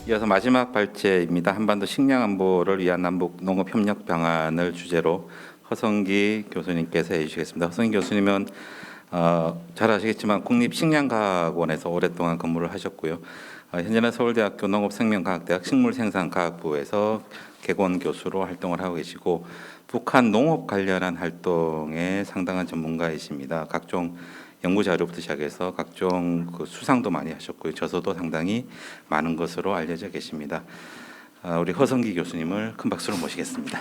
이어서 마지막 발제입니다. 한반도 식량 안보를 위한 남북 농업 협력 방안을 주제로 허성기 교수님께서 해주시겠습니다. 허성기 교수님은 잘 아시겠지만 국립식량과학원에서 오랫동안 근무를 하셨고요. 현재는 서울대학교 농업생명과학대학 식물생산과학부에서 개건 교수로 활동을 하고 계시고 북한 농업 관련한 활동에 상당한 전문가이십니다. 각종 연구 자료부터 시작해서 각종 수상도 많이 하셨고요. 저서도 상당히 많은 것으로 알려져 계십니다. 우리 허성기 교수님을 큰 박수로 모시겠습니다.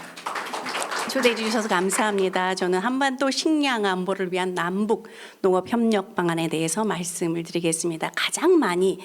초대해 주셔서 감사합니다. 저는 한반도 식량 안보를 위한 남북 농업 협력 방안에 대해서 말씀을 드리겠습니다. 가장 많이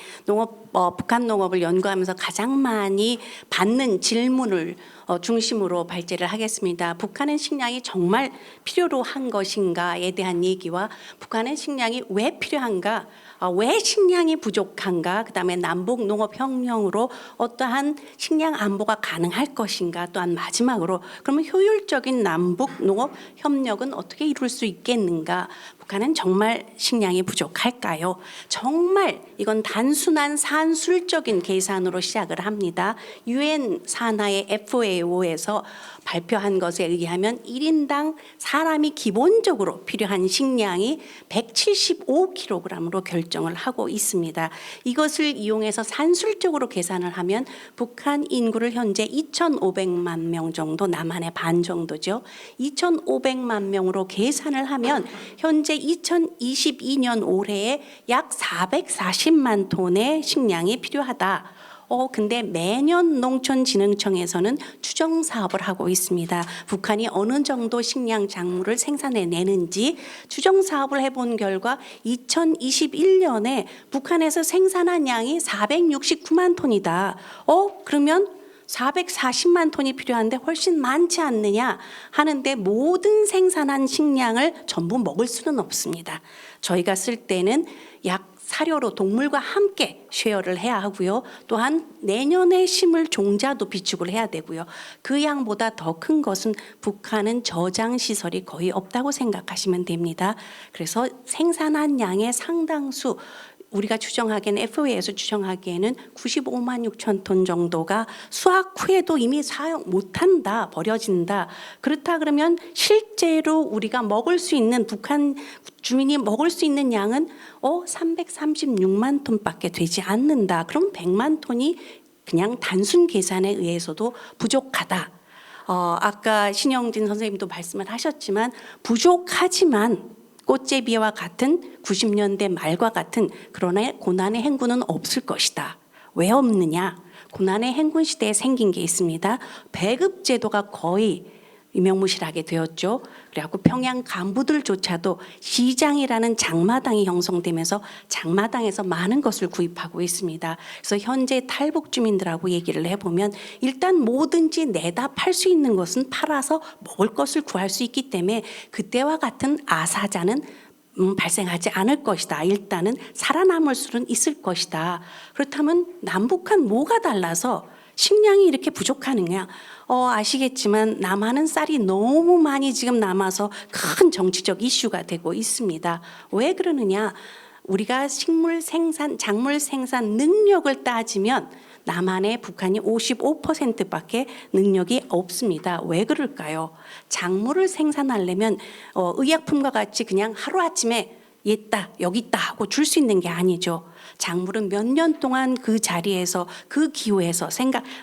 북한 농업을 연구하면서 가장 많이 받는 질문을 중심으로 발제를 하겠습니다. 북한의 식량이 정말 필요로 한 것인가에 대한 얘기와 북한의 식량이 왜 필요한가, 왜 식량이 부족한가, 그다음에 남북 농업 혁명으로 어떠한 식량 안보가 가능할 것인가, 또한 마지막으로 그러면 효율적인 남북 농업 협력은 어떻게 이룰 수 있겠는가, 북한은 정말 식량이 부족할까요? 정말 이건 단순한 산술적인 계산으로 시작을 합니다. 유엔 산하의 FAO에서 발표한 것에 의하면 1인당 사람이 기본적으로 필요한 식량이 175kg으로 결정을 하고 있습니다. 이것을 이용해서 산술적으로 계산을 하면 북한 인구를 현재 2,500만 명 정도, 남한의 반 정도죠. 2,500만 명으로 계산을 하면 현재 2022년 올해에 약 440만 톤의 식량이 필요하다. 근데 매년 농촌진흥청에서는 추정 사업을 하고 있습니다. 북한이 어느 정도 식량 작물을 생산해내는지 추정 사업을 해본 결과 2021년에 북한에서 생산한 양이 469만 톤이다. 그러면 440만 톤이 필요한데 훨씬 많지 않느냐 하는데 모든 생산한 식량을 전부 먹을 수는 없습니다. 저희가 쓸 때는 약 사료로 동물과 함께 쉐어를 해야 하고요. 또한 내년에 심을 종자도 비축을 해야 되고요. 그 양보다 더 큰 것은 북한은 저장 시설이 거의 없다고 생각하시면 됩니다. 그래서 생산한 양의 상당수 우리가 추정하기에는 FAO에서 추정하기에는 95만 6천 톤 정도가 수확 후에도 이미 사용 못한다, 버려진다. 그렇다 그러면 실제로 우리가 먹을 수 있는 북한 주민이 먹을 수 있는 양은 336만 톤밖에 되지 않는다. 그럼 100만 톤이 그냥 단순 계산에 의해서도 부족하다. 아까 신영진 선생님도 말씀을 하셨지만 부족하지만 꽃제비와 같은 90년대 말과 같은 그러나 고난의 행군은 없을 것이다. 왜 없느냐? 고난의 행군 시대에 생긴 게 있습니다. 배급 제도가 거의 유명무실하게 되었죠. 그래갖고 평양 간부들조차도 시장이라는 장마당이 형성되면서 장마당에서 많은 것을 구입하고 있습니다. 그래서 현재 탈북 주민들하고 얘기를 해보면 일단 뭐든지 내다 팔 수 있는 것은 팔아서 먹을 것을 구할 수 있기 때문에 그때와 같은 아사자는 발생하지 않을 것이다. 일단은 살아남을 수는 있을 것이다. 그렇다면 남북한 뭐가 달라서 식량이 이렇게 부족하느냐? 아시겠지만 남한은 쌀이 너무 많이 지금 남아서 큰 정치적 이슈가 되고 있습니다. 왜 그러느냐? 우리가 식물 생산, 작물 생산 능력을 따지면 남한의 북한이 55%밖에 능력이 없습니다. 왜 그럴까요? 작물을 생산하려면 의약품과 같이 그냥 하루아침에 있다, 여기 있다 하고 줄 수 있는 게 아니죠. 작물은 몇 년 동안 그 자리에서 그 기후에서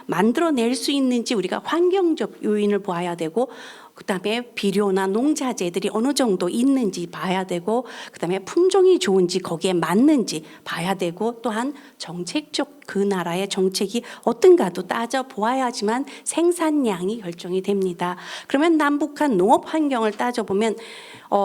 만들어낼 수 있는지 우리가 환경적 요인을 봐야 되고 그다음에 비료나 농자재들이 어느 정도 있는지 봐야 되고 그다음에 품종이 좋은지 거기에 맞는지 봐야 되고 또한 정책적 그 나라의 정책이 어떤가도 따져보아야지만 생산량이 결정이 됩니다. 그러면 남북한 농업 환경을 따져보면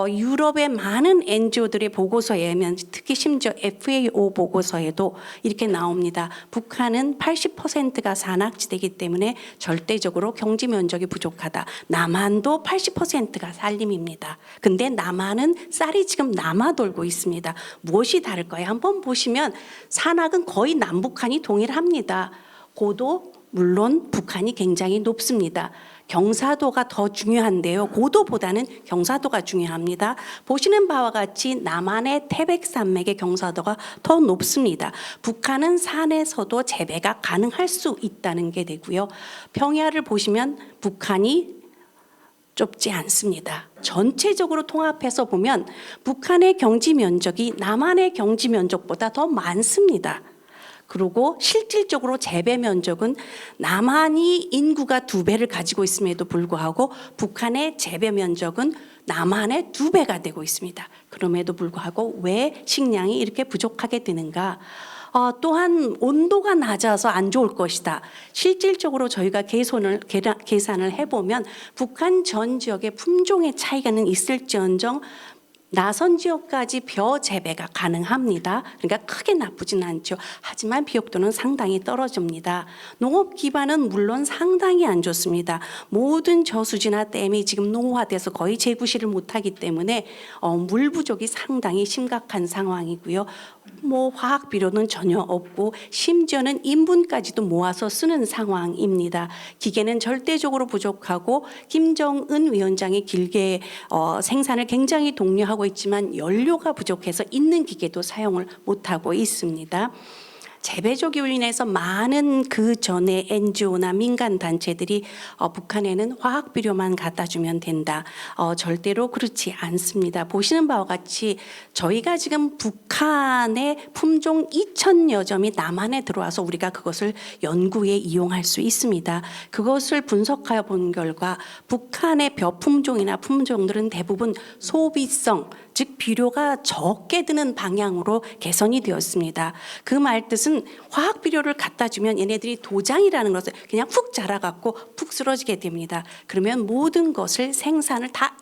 유럽의 많은 NGO들의 보고서에 의하면 특히 심지어 FAO 보고서에도 이렇게 나옵니다. 북한은 80%가 산악지대이기 때문에 절대적으로 경제 면적이 부족하다. 남한도 80%가 산림입니다. 근데 남한은 쌀이 지금 남아 돌고 있습니다. 무엇이 다를까요? 한번 보시면 산악은 거의 남북한이 동일합니다. 고도 물론 북한이 굉장히 높습니다. 경사도가 더 중요한데요. 고도보다는 경사도가 중요합니다. 보시는 바와 같이 남한의 태백산맥의 경사도가 더 높습니다. 북한은 산에서도 재배가 가능할 수 있다는 게 되고요. 평야를 보시면 북한이 좁지 않습니다. 전체적으로 통합해서 보면 북한의 경지 면적이 남한의 경지 면적보다 더 많습니다. 그리고 실질적으로 재배 면적은 남한이 인구가 2배를 가지고 있음에도 불구하고 북한의 재배 면적은 남한의 2배가 되고 있습니다. 그럼에도 불구하고 왜 식량이 이렇게 부족하게 되는가? 또한 온도가 낮아서 안 좋을 것이다. 실질적으로 저희가 계산을 해보면 북한 전 지역의 품종의 차이가는 있을지언정 나선 지역까지 벼 재배가 가능합니다. 그러니까 크게 나쁘진 않죠. 하지만 비옥도는 상당히 떨어집니다. 농업 기반은 물론 상당히 안 좋습니다. 모든 저수지나 댐이 지금 노후화돼서 거의 재구시를 못하기 때문에 물 부족이 상당히 심각한 상황이고요. 화학 비료는 전혀 없고 심지어는 인분까지도 모아서 쓰는 상황입니다. 기계는 절대적으로 부족하고 김정은 위원장이 길게 생산을 굉장히 독려하고 있지만 연료가 부족해서 있는 기계도 사용을 못하고 있습니다. 재배적으로 인해서 많은 그 전에 NGO나 민간 단체들이 북한에는 화학 비료만 갖다 주면 된다. 절대로 그렇지 않습니다. 보시는 바와 같이 저희가 지금 북한의 품종 2,000여 점이 남한에 들어와서 우리가 그것을 연구에 이용할 수 있습니다. 그것을 분석하여 본 결과 북한의 벼 품종이나 품종들은 대부분 소비성, 즉 비료가 적게 드는 방향으로 개선이 되었습니다. 그 말 뜻은 화학 비료를 갖다 주면 얘네들이 도장이라는 것을 그냥 훅 자라갖고 푹 쓰러지게 됩니다. 그러면 모든 것을 생산을 다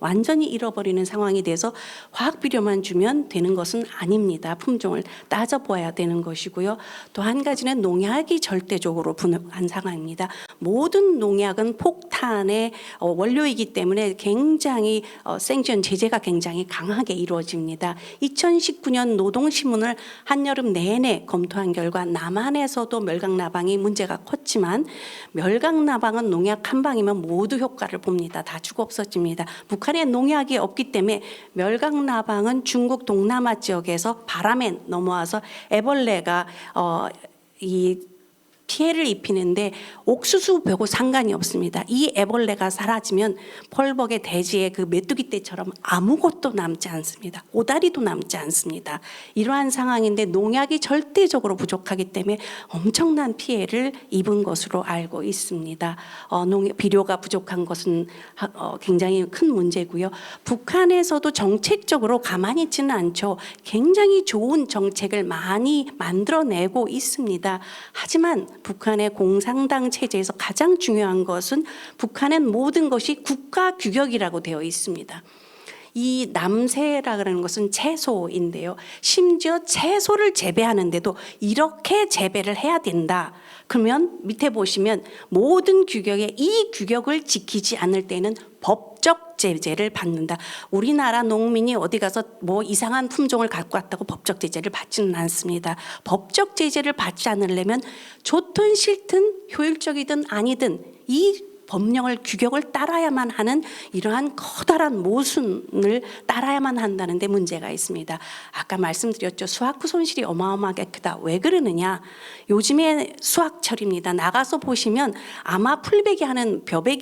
완전히 잃어버리는 상황이 돼서 화학 비료만 주면 되는 것은 아닙니다. 품종을 따져보아야 되는 것이고요. 또 한 가지는 농약이 절대적으로 부족한 상황입니다. 모든 농약은 폭탄의 원료이기 때문에 굉장히 생존 제재가 굉장히 강하게 이루어집니다. 2019년 노동신문을 한여름 내내 검토한 결과 남한에서도 멸강나방이 문제가 컸지만 멸강나방은 농약 한 방이면 모두 효과를 봅니다. 다 죽어 없어집니다. 북한에 농약이 없기 때문에 멸강나방은 중국 동남아 지역에서 바람에 넘어와서 애벌레가 피해를 입히는데 옥수수벼고 상관이 없습니다. 이 애벌레가 사라지면 펄벅의 대지의 그 메뚜기 떼처럼 아무것도 남지 않습니다. 오다리도 남지 않습니다. 이러한 상황인데 농약이 절대적으로 부족하기 때문에 엄청난 피해를 입은 것으로 알고 있습니다. 비료가 부족한 것은 굉장히 큰 문제고요. 북한에서도 정책적으로 가만히 있지는 않죠. 굉장히 좋은 정책을 많이 만들어내고 있습니다. 하지만 북한의 공산당 체제에서 가장 중요한 것은 북한은 모든 것이 국가 규격이라고 되어 있습니다. 이 남새라는 것은 채소인데요. 심지어 채소를 재배하는데도 이렇게 재배를 해야 된다. 그러면 밑에 보시면 모든 규격에 이 규격을 지키지 않을 때는 법적 제재를 받는다. 우리나라 농민이 어디 가서 이상한 품종을 갖고 왔다고 법적 제재를 받지는 않습니다. 법적 제재를 받지 않으려면 좋든 싫든 효율적이든 아니든 이 법령을 규격을 따라야만 하는 이러한 커다란 모순을 따라야만 한다는 데 문제가 있습니다. 아까 말씀드렸죠. 수확후 손실이 어마어마하게 크다. 왜 그러느냐? 요즘에 수확철입니다. 나가서 보시면 아마 벼베기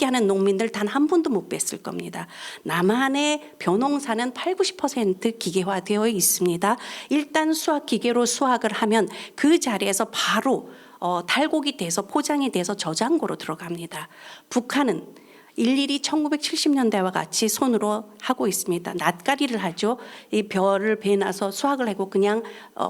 하는 농민들 단 한 분도 못 뵀을 겁니다. 남한의 벼농사는 80-90% 기계화되어 있습니다. 일단 수확 기계로 수확을 하면 그 자리에서 바로 탈곡이 돼서 포장이 돼서 저장고로 들어갑니다. 북한은 일일이 1970년대와 같이 손으로 하고 있습니다. 낫가리를 하죠. 이 벼를 베나서 수확을 하고 그냥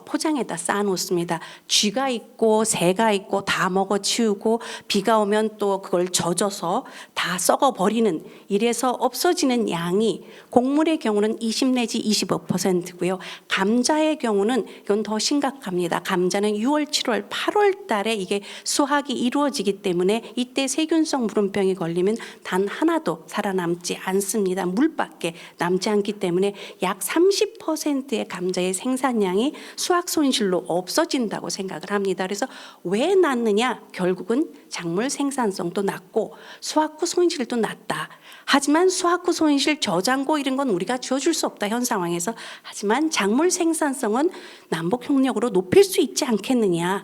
포장에다 쌓아놓습니다. 쥐가 있고 새가 있고 다 먹어치우고 비가 오면 또 그걸 젖어서 다 썩어버리는 이래서 없어지는 양이 곡물의 경우는 20 내지 25%고요. 감자의 경우는 이건 더 심각합니다. 감자는 6월, 7월, 8월 달에 이게 수확이 이루어지기 때문에 이때 세균성 물음병이 걸리면 단 하나도 살아남지 않습니다. 물밖에 남지 않기 때문에 약 30%의 감자의 생산량이 수확 손실로 없어진다고 생각을 합니다. 그래서 왜 낮느냐? 결국은 작물 생산성도 낮고 수확 후 손실도 낮다. 하지만 수확 후 손실, 저장고 이런 건 우리가 지어줄 수 없다, 현 상황에서. 하지만 작물 생산성은 남북 협력으로 높일 수 있지 않겠느냐.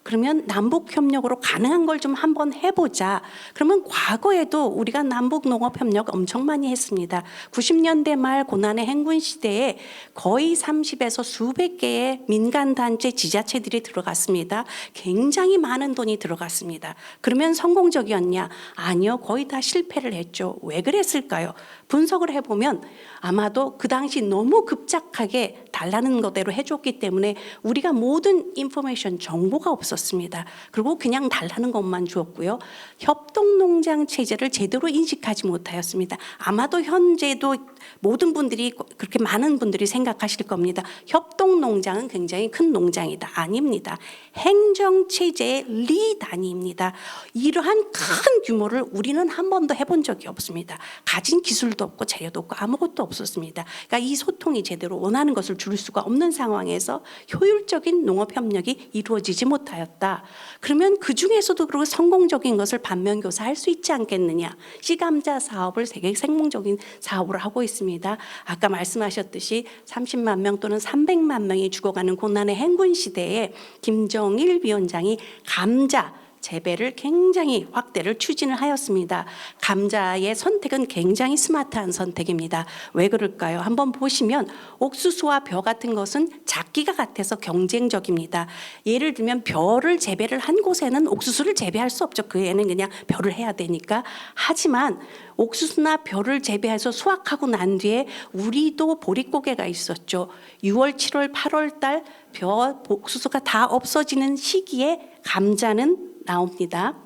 그러면 남북 협력으로 가능한 걸 좀 한번 해보자. 그러면 과거에도 우리가 남북 농업 협력 엄청 많이 했습니다. 90년대 말 고난의 행군 시대에 거의 30에서 수백 개의 민간 단체 지자체들이 들어갔습니다. 굉장히 많은 돈이 들어갔습니다. 그러면 성공적이었냐? 아니요, 거의 다 실패를 했죠. 왜 그랬을까요? 분석을 해보면 아마도 그 당시 너무 급작하게 달라는 것대로 해줬기 때문에 우리가 모든 인포메이션, 정보가 없었습니다. 그리고 그냥 달라는 것만 주었고요. 협동농장 체제를 제대로 인식하지 못하였습니다. 아마도 현재도 모든 분들이, 그렇게 많은 분들이 생각하실 겁니다. 협동농장은 굉장히 큰 농장이다. 아닙니다. 행정체제의 리 단위입니다. 이러한 큰 규모를 우리는 한 번도 해본 적이 없습니다. 가진 기술도 없고 재료도 없고 아무것도 없었습니다. 그러니까 이 소통이 제대로 원하는 것을 줄 수가 없는 상황에서 효율적인 농업협력이 이루어지지 못하였다. 그러면 그중에서도 그리고 성공적인 것을 반면교사할 수 있지 않겠느냐. 씨감자 사업을 세계 성공적인 사업으로 하고 있습니다. 아까 말씀하셨듯이 30만 명 또는 300만 명이 죽어가는 고난의 행군 시대에 김정일 위원장이 감자 재배를 굉장히 확대를 추진을 하였습니다. 감자의 선택은 굉장히 스마트한 선택입니다. 왜 그럴까요? 한번 보시면 옥수수와 벼 같은 것은 작기가 같아서 경쟁적입니다. 예를 들면 벼를 재배를 한 곳에는 옥수수를 재배할 수 없죠. 그 애는 그냥 벼를 해야 되니까. 하지만 옥수수나 벼를 재배해서 수확하고 난 뒤에 우리도 보릿고개가 있었죠. 6월, 7월, 8월 달 벼, 옥수수가 다 없어지는 시기에 감자는 나옵니다.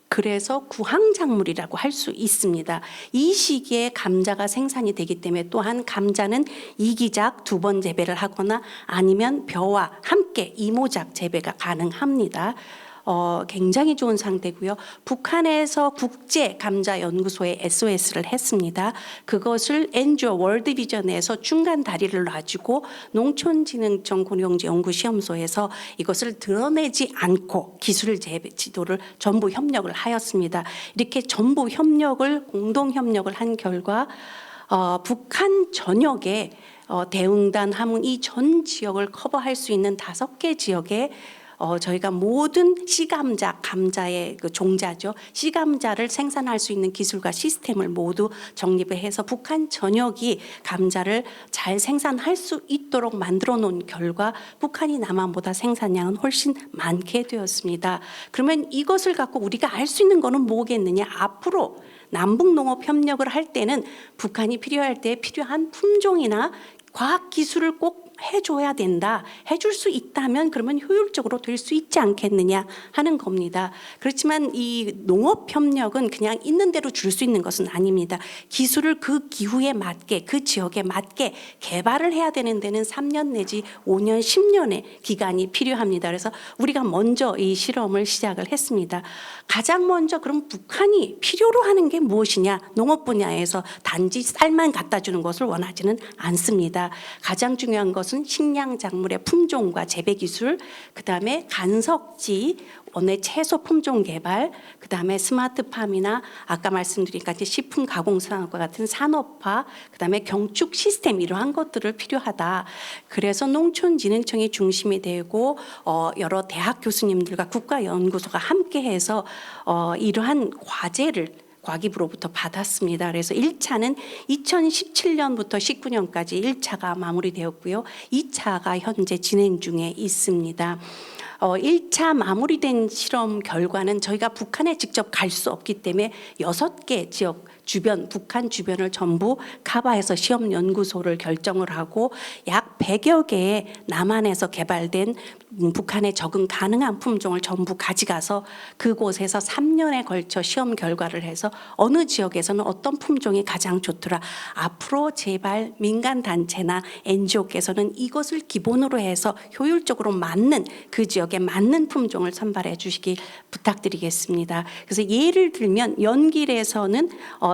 그래서 구황작물이라고 할 수 있습니다. 이 시기에 감자가 생산이 되기 때문에 또한 감자는 이기작 2번 재배를 하거나 아니면 벼와 함께 이모작 재배가 가능합니다. 굉장히 좋은 상태고요. 북한에서 국제 감자 연구소에 SOS를 했습니다. 그것을 NGO 월드 비전에서 중간 다리를 놔주고 농촌진흥청 고령지 연구시험소에서 이것을 드러내지 않고 기술 재배 지도를 전부 협력을 하였습니다. 이렇게 전부 협력을 공동 협력을 한 결과 북한 전역에 대흥단, 함흥 이 전 지역을 커버할 수 있는 5개 지역에 저희가 모든 씨감자, 감자의 그 종자죠. 씨감자를 생산할 수 있는 기술과 시스템을 모두 정립을 해서 북한 전역이 감자를 잘 생산할 수 있도록 만들어 놓은 결과 북한이 남한보다 생산량은 훨씬 많게 되었습니다. 그러면 이것을 갖고 우리가 알 수 있는 거는 뭐겠느냐? 앞으로 남북 농업 협력을 할 때는 북한이 필요할 때 필요한 품종이나 과학 기술을 꼭 해줘야 된다. 해줄 수 있다면 그러면 효율적으로 될 수 있지 않겠느냐 하는 겁니다. 그렇지만 이 농업협력은 그냥 있는 대로 줄 수 있는 것은 아닙니다. 기술을 그 기후에 맞게 그 지역에 맞게 개발을 해야 되는 데는 3년 내지 5년, 10년의 기간이 필요합니다. 그래서 우리가 먼저 이 실험을 시작을 했습니다. 가장 먼저 그럼 북한이 필요로 하는 게 무엇이냐? 농업 분야에서 단지 쌀만 갖다 주는 것을 원하지는 않습니다. 가장 중요한 것은 식량 작물의 품종과 재배 기술, 그다음에 간석지, 원의 채소 품종 개발, 그다음에 스마트팜이나 아까 말씀드린 같이 식품 가공 산업과 같은 산업화, 그다음에 경축 시스템 이러한 것들을 필요하다. 그래서 농촌진흥청이 중심이 되고 여러 대학 교수님들과 국가연구소가 함께해서 이러한 과제를 과기부로부터 받았습니다. 그래서 1차는 2017년부터 19년까지 1차가 마무리되었고요. 2차가 현재 진행 중에 있습니다. 1차 마무리된 실험 결과는 저희가 북한에 직접 갈 수 없기 때문에 6개 지역 주변, 북한 주변을 전부 커버해서 시험 연구소를 결정을 하고 약 100여 개의 남한에서 개발된 북한에 적응 가능한 품종을 전부 가져가서 그곳에서 3년에 걸쳐 시험 결과를 해서 어느 지역에서는 어떤 품종이 가장 좋더라. 앞으로 제발 민간 단체나 NGO께서는 이것을 기본으로 해서 효율적으로 맞는 그 지역에 맞는 품종을 선발해 주시기 부탁드리겠습니다. 그래서 예를 들면 연길에서는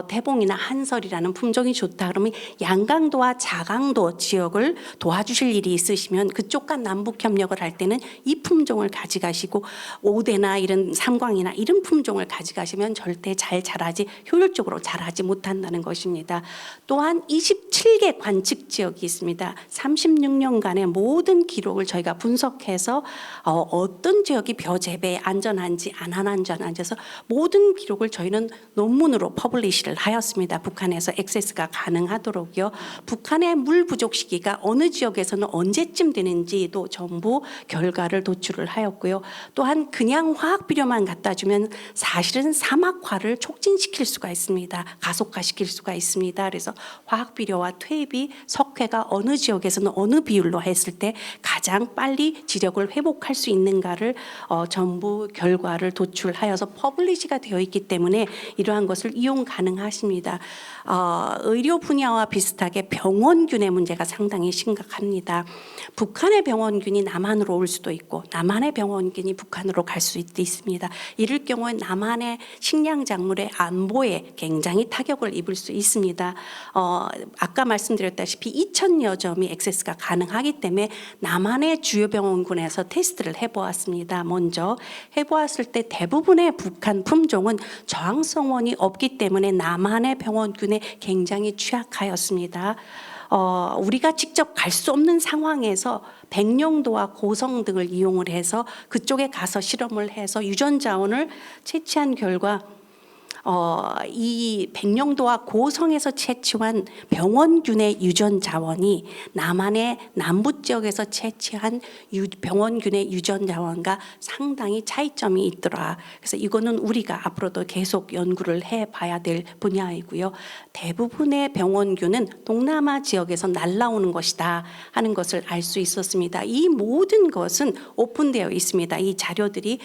대봉이나 한설이라는 품종이 좋다 그러면 양강도와 자강도 지역을 도와주실 일이 있으시면 그쪽과 남북 협력을 할 때는 이 품종을 가져가시고 오대나 이런 삼광이나 이런 품종을 가져가시면 절대 잘 자라지 효율적으로 자라지 못한다는 것입니다. 또한 27개 관측 지역이 있습니다. 36년간의 모든 기록을 저희가 분석해서 어떤 지역이 벼 재배에 안전한지 안 안전한지 해서 모든 기록을 저희는 논문으로 퍼블리시를 하였습니다. 북한에서 액세스가 가능하도록요. 북한의 물 부족 시기가 어느 지역에서는 언제쯤 되는지도 전부 결과를 도출을 하였고요. 또한 그냥 화학 비료만 갖다 주면 사실은 사막화를 촉진시킬 수가 있습니다. 가속화시킬 수가 있습니다. 그래서 화학 비료와 퇴비, 석회가 어느 지역에서는 어느 비율로 했을 때 가장 빨리 지력을 회복할 수 있는가를 전부 결과를 도출하여서 퍼블리시가 되어 있기 때문에 이러한 것을 이용 가능하십니다. 의료 분야와 비슷하게 병원균의 문제가 상당히 심각합니다. 북한의 병원균이 남한으로 올 수도 있고 남한의 병원균이 북한으로 갈 수 있습니다. 이럴 경우에 남한의 식량 작물의 안보에 굉장히 타격을 입을 수 있습니다. 아까 말씀드렸다시피 2,000여 점이 액세스가 가능하기 때문에 남한의 주요 병원군에서 테스트를 해보았습니다. 먼저 해보았을 때 대부분의 북한 품종은 저항성원이 없기 때문에 남한의 병원균에 굉장히 취약하였습니다. 우리가 직접 갈 수 없는 상황에서 백령도와 고성 등을 이용을 해서 그쪽에 가서 실험을 해서 유전 자원을 채취한 결과 이 백령도와 고성에서 채취한 병원균의 유전 자원이 남한의 남부 지역에서 채취한 병원균의 유전 자원과 상당히 차이점이 있더라. 그래서 이거는 우리가 앞으로도 계속 연구를 해봐야 될 분야이고요. 대부분의 병원균은 동남아 지역에서 날라오는 것이다 하는 것을 알 수 있었습니다. 이 모든 것은 오픈되어 있습니다. 이 자료들이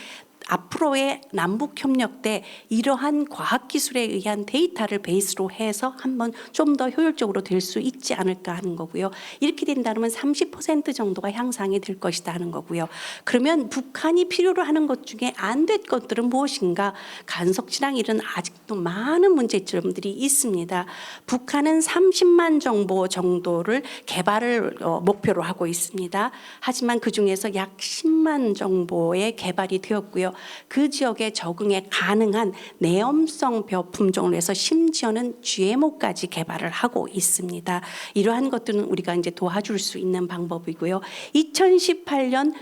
앞으로의 남북 협력 때 이러한 과학기술에 의한 데이터를 베이스로 해서 한번 좀 더 효율적으로 될 수 있지 않을까 하는 거고요. 이렇게 된다면 30% 정도가 향상이 될 것이다 하는 거고요. 그러면 북한이 필요로 하는 것 중에 안 될 것들은 무엇인가? 간석지랑 이런 아직도 많은 문제점들이 있습니다. 북한은 30만 정보 정도를 개발을 목표로 하고 있습니다. 하지만 그중에서 약 10만 정보의 개발이 되었고요. 그 지역에 적응에 가능한 내염성 벼 품종을 해서 심지어는 GMO까지 개발을 하고 있습니다. 이러한 것들은 우리가 이제 도와줄 수 있는 방법이고요. 2018년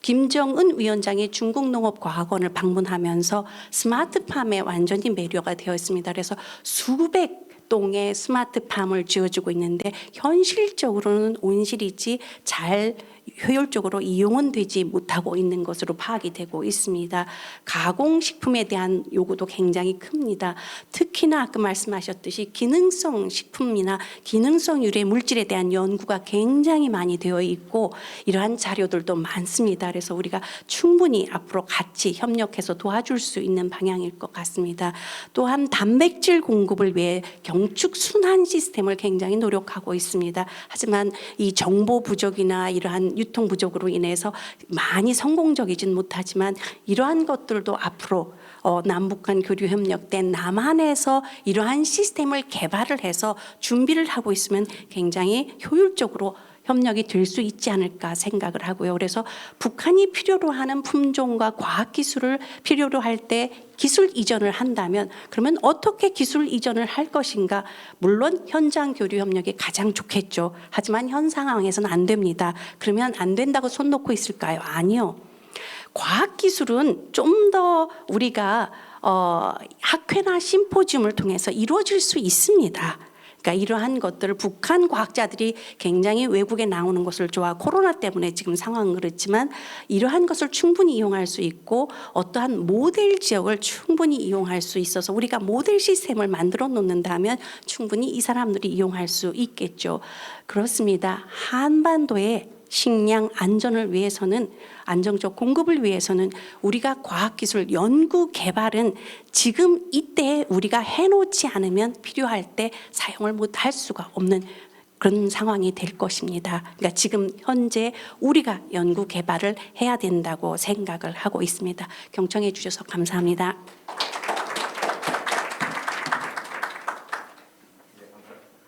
김정은 위원장이 중국농업과학원을 방문하면서 스마트팜에 완전히 매료가 되어 있습니다. 그래서 수백 동의 스마트팜을 지어주고 있는데 현실적으로는 온실이지 잘 효율적으로 이용은 되지 못하고 있는 것으로 파악이 되고 있습니다. 가공식품에 대한 요구도 굉장히 큽니다. 특히나 아까 말씀하셨듯이 기능성 식품이나 기능성 유래 물질에 대한 연구가 굉장히 많이 되어 있고 이러한 자료들도 많습니다. 그래서 우리가 충분히 앞으로 같이 협력해서 도와줄 수 있는 방향일 것 같습니다. 또한 단백질 공급을 위해 경축 순환 시스템을 굉장히 노력하고 있습니다. 하지만 이 정보 부족이나 이러한 유통 부족으로 인해서 많이 성공적이진 못하지만 이러한 것들도 앞으로 남북 간 교류 협력 때 남한에서 이러한 시스템을 개발을 해서 준비를 하고 있으면 굉장히 효율적으로 협력이 될 수 있지 않을까 생각을 하고요. 그래서 북한이 필요로 하는 품종과 과학기술을 필요로 할 때 기술 이전을 한다면 그러면 어떻게 기술 이전을 할 것인가? 물론 현장 교류 협력이 가장 좋겠죠. 하지만 현 상황에서는 안 됩니다. 그러면 안 된다고 손 놓고 있을까요? 아니요. 과학기술은 좀 더 우리가 학회나 심포지움을 통해서 이루어질 수 있습니다. 그러니까 이러한 것들을 북한 과학자들이 굉장히 외국에 나오는 것을 좋아하고 코로나 때문에 지금 상황은 그렇지만 이러한 것을 충분히 이용할 수 있고 어떠한 모델 지역을 충분히 이용할 수 있어서 우리가 모델 시스템을 만들어 놓는다면 충분히 이 사람들이 이용할 수 있겠죠. 그렇습니다. 한반도에 식량 안전을 위해서는 안정적 공급을 위해서는 우리가 과학기술 연구 개발은 지금 이때 우리가 해놓지 않으면 필요할 때 사용을 못할 수가 없는 그런 상황이 될 것입니다. 그러니까 지금 현재 우리가 연구 개발을 해야 된다고 생각을 하고 있습니다. 경청해 주셔서 감사합니다.